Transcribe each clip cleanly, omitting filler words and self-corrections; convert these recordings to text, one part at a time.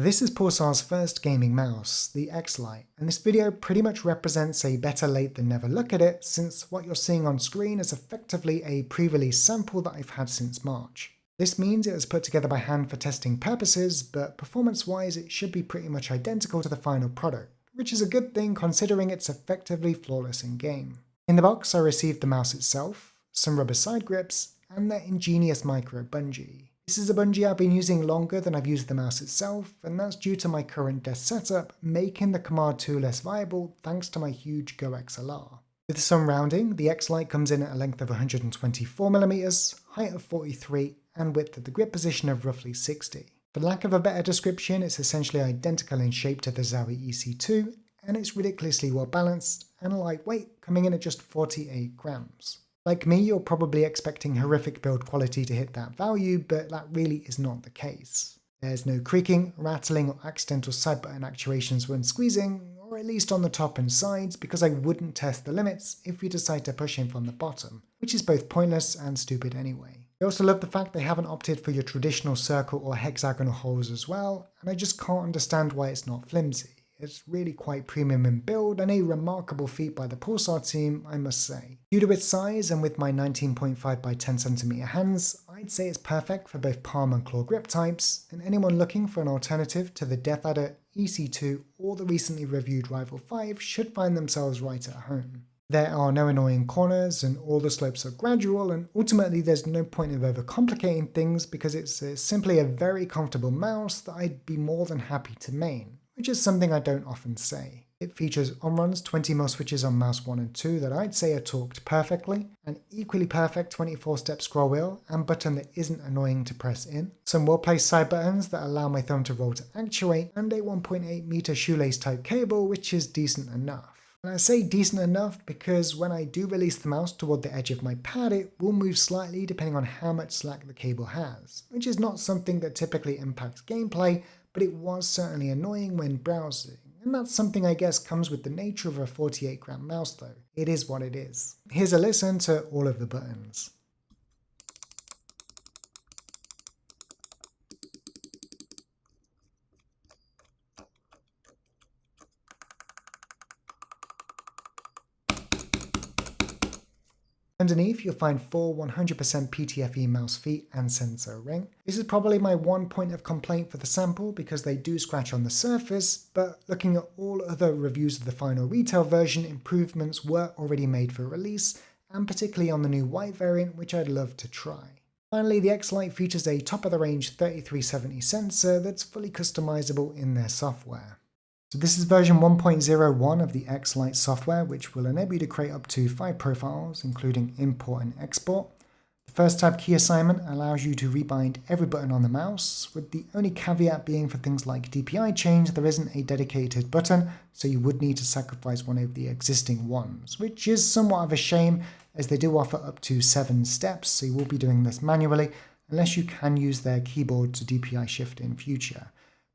This is Pulsar's first gaming mouse, the XLITE, and this video pretty much represents a better late than never look at it, since what you're seeing on screen is effectively a pre-release sample that I've had since March. This means it was put together by hand for testing purposes, but performance-wise it should be pretty much identical to the final product, which is a good thing considering it's effectively flawless in-game. In the box I received the mouse itself, some rubber side grips, and their ingenious micro bungee. This is a bungee I've been using longer than I've used the mouse itself, and that's due to my current desk setup, making the Command 2 less viable thanks to my huge Go XLR. With some rounding, the XLITE comes in at a length of 124mm, height of 43, and width at the grip position of roughly 60. For lack of a better description, it's essentially identical in shape to the Zowie EC2, and it's ridiculously well balanced and lightweight, coming in at just 48 grams. Like me, you're probably expecting horrific build quality to hit that value, but that really is not the case. There's no creaking, rattling, or accidental side button actuations when squeezing, or at least on the top and sides, because I wouldn't test the limits if we decide to push in from the bottom, which is both pointless and stupid anyway. I also love the fact they haven't opted for your traditional circle or hexagonal holes as well, and I just can't understand why it's not flimsy. It's really quite premium in build and a remarkable feat by the Pulsar team, I must say. Due to its size and with my 19.5 by 10cm hands, I'd say it's perfect for both palm and claw grip types, and anyone looking for an alternative to the Death Adder, EC2 or the recently reviewed Rival 5 should find themselves right at home. There are no annoying corners and all the slopes are gradual, and ultimately there's no point of overcomplicating things because it's simply a very comfortable mouse that I'd be more than happy to main, which is something I don't often say. It features on-runs 20mm switches on mouse 1 and 2 that I'd say are torqued perfectly, an equally perfect 24-step scroll wheel and button that isn't annoying to press in, some well-placed side buttons that allow my thumb to roll to actuate, and a 1.8 m shoelace type cable which is decent enough. And I say decent enough because when I do release the mouse toward the edge of my pad, it will move slightly depending on how much slack the cable has, which is not something that typically impacts gameplay, but it was certainly annoying when browsing. And that's something I guess comes with the nature of a 48-gram mouse though. It is what it is. Here's a listen to all of the buttons. Underneath you'll find 4 100% PTFE mouse feet and sensor ring. This is probably my one point of complaint for the sample because they do scratch on the surface, but looking at all other reviews of the final retail version, improvements were already made for release, and particularly on the new white variant, which I'd love to try. Finally, the XLITE features a top-of-the-range 3370 sensor that's fully customizable in their software. So this is version 1.01 of the XLITE software, which will enable you to create up to 5 profiles, including import and export. The first tab key assignment allows you to rebind every button on the mouse, with the only caveat being for things like DPI change, there isn't a dedicated button, so you would need to sacrifice one of the existing ones, which is somewhat of a shame as they do offer up to 7 steps, so you will be doing this manually, unless you can use their keyboard to DPI shift in future.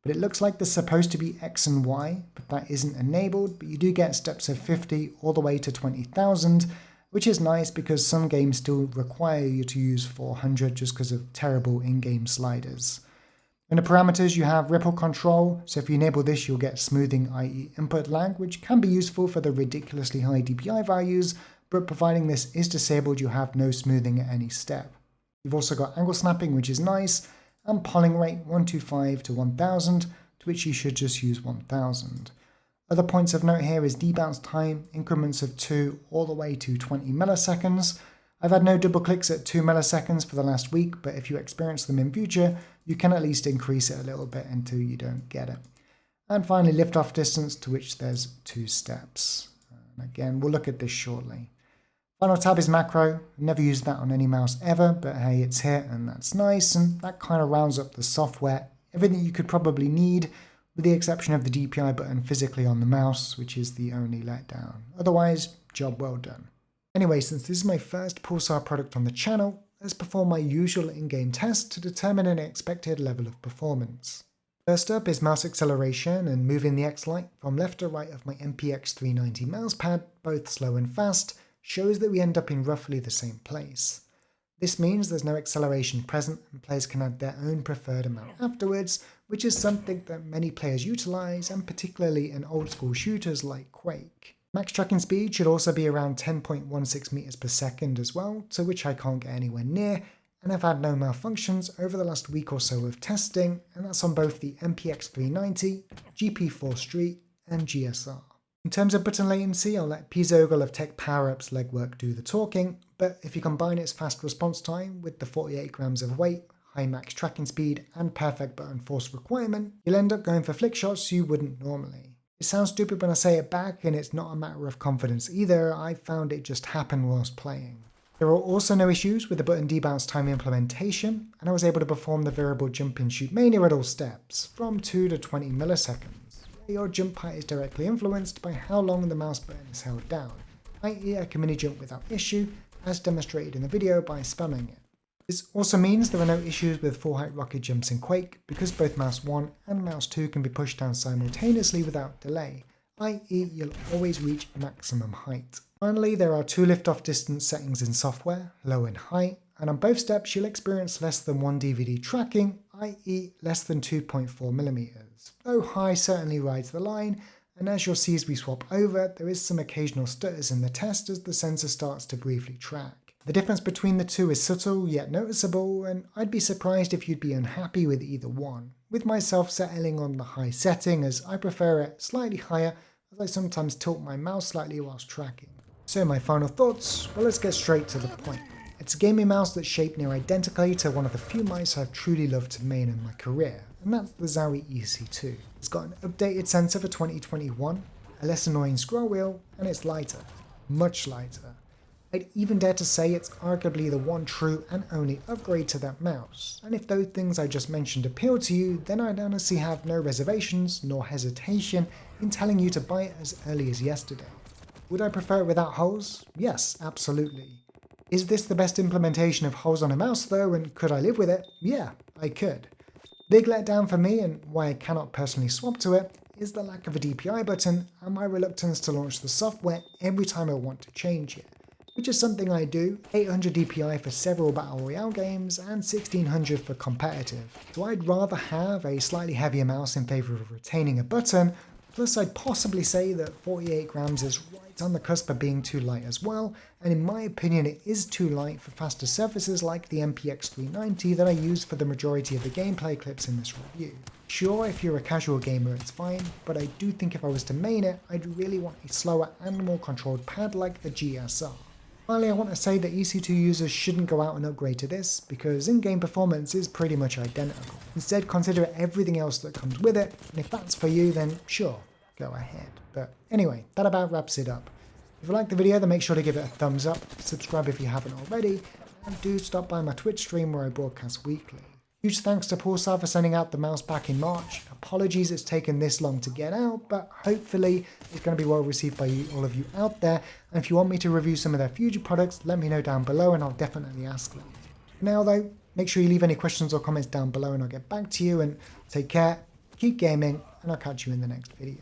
But it looks like there's supposed to be X and Y, but that isn't enabled, but you do get steps of 50 all the way to 20,000, which is nice because some games still require you to use 400 just because of terrible in-game sliders. In the parameters you have ripple control, so if you enable this you'll get smoothing, i.e. input lag, which can be useful for the ridiculously high DPI values, but providing this is disabled you have no smoothing at any step. You've also got angle snapping, which is nice, and polling rate 125 to 1000, to which you should just use 1000. Other points of note here is debounce time, increments of 2 all the way to 20 milliseconds. I've had no double clicks at 2 milliseconds for the last week, but if you experience them in future, you can at least increase it a little bit until you don't get it. And finally, lift-off distance, to which there's 2 steps. And again, we'll look at this shortly. Final tab is macro. Never used that on any mouse ever, but hey, it's here and that's nice, and that kind of rounds up the software. Everything you could probably need, with the exception of the DPI button physically on the mouse, which is the only letdown. Otherwise, job well done. Anyway, since this is my first Pulsar product on the channel, let's perform my usual in-game test to determine an expected level of performance. First up is mouse acceleration and moving the XLITE from left to right of my MPX 390 mousepad, both slow and fast, shows that we end up in roughly the same place. This means there's no acceleration present and players can add their own preferred amount afterwards, which is something that many players utilize, and particularly in old school shooters like Quake. Max tracking speed should also be around 10.16 meters per second as well, to which I can't get anywhere near, and I've had no malfunctions over the last week or so of testing, and that's on both the MPX 390, GP4 Street, and GSR. In terms of button latency, I'll let Piezogle of Tech Power-Up's legwork do the talking, but if you combine its fast response time with the 48 grams of weight, high max tracking speed, and perfect button force requirement, you'll end up going for flick shots you wouldn't normally. It sounds stupid when I say it back, and it's not a matter of confidence either. I found it just happen whilst playing. There are also no issues with the button debounce time implementation, and I was able to perform the variable jump and shoot mania at all steps, from 2 to 20 milliseconds. Your jump height is directly influenced by how long the mouse button is held down, i.e. I can mini jump without issue, as demonstrated in the video by spamming it. This also means there are no issues with full height rocket jumps in Quake, because both mouse 1 and mouse 2 can be pushed down simultaneously without delay, i.e. you'll always reach maximum height. Finally, there are 2 liftoff distance settings in software, low and high, and on both steps you'll experience less than 1 DVD tracking, i.e. less than 2.4mm, though high certainly rides the line, and as you'll see as we swap over, there is some occasional stutters in the test as the sensor starts to briefly track. The difference between the two is subtle yet noticeable, and I'd be surprised if you'd be unhappy with either one, with myself settling on the high setting as I prefer it slightly higher as I sometimes tilt my mouse slightly whilst tracking. So my final thoughts, well, let's get straight to the point. It's a gaming mouse that's shaped near identically to one of the few mice I've truly loved to main in my career, and that's the Zowie EC2. It's got an updated sensor for 2021, a less annoying scroll wheel, and it's lighter. Much lighter. I'd even dare to say it's arguably the one true and only upgrade to that mouse, and if those things I just mentioned appeal to you, then I'd honestly have no reservations nor hesitation in telling you to buy it as early as yesterday. Would I prefer it without holes? Yes, absolutely. Is this the best implementation of holes on a mouse though, and could I live with it? Yeah, I could. Big letdown for me, and why I cannot personally swap to it, is the lack of a DPI button and my reluctance to launch the software every time I want to change it. Which is something I do, 800 DPI for several Battle Royale games and 1600 for competitive. So I'd rather have a slightly heavier mouse in favour of retaining a button, plus I'd possibly say that 48 grams is right on the cusp of being too light as well, and in my opinion it is too light for faster surfaces like the MPX 390 that I use for the majority of the gameplay clips in this review. Sure, if you're a casual gamer it's fine, but I do think if I was to main it, I'd really want a slower and more controlled pad like the GSR. Finally, I want to say that EC2 users shouldn't go out and upgrade to this, because in-game performance is pretty much identical. Instead, consider everything else that comes with it, and if that's for you, then sure, go ahead. But anyway, that about wraps it up. If you liked the video, then make sure to give it a thumbs up, subscribe if you haven't already, and do stop by my Twitch stream where I broadcast weekly. Huge thanks to Pulsar for sending out the mouse back in March. Apologies it's taken this long to get out, but hopefully it's going to be well received by all of you out there. And if you want me to review some of their future products, let me know down below and I'll definitely ask them. Now though, make sure you leave any questions or comments down below and I'll get back to you, and take care, keep gaming, and I'll catch you in the next video.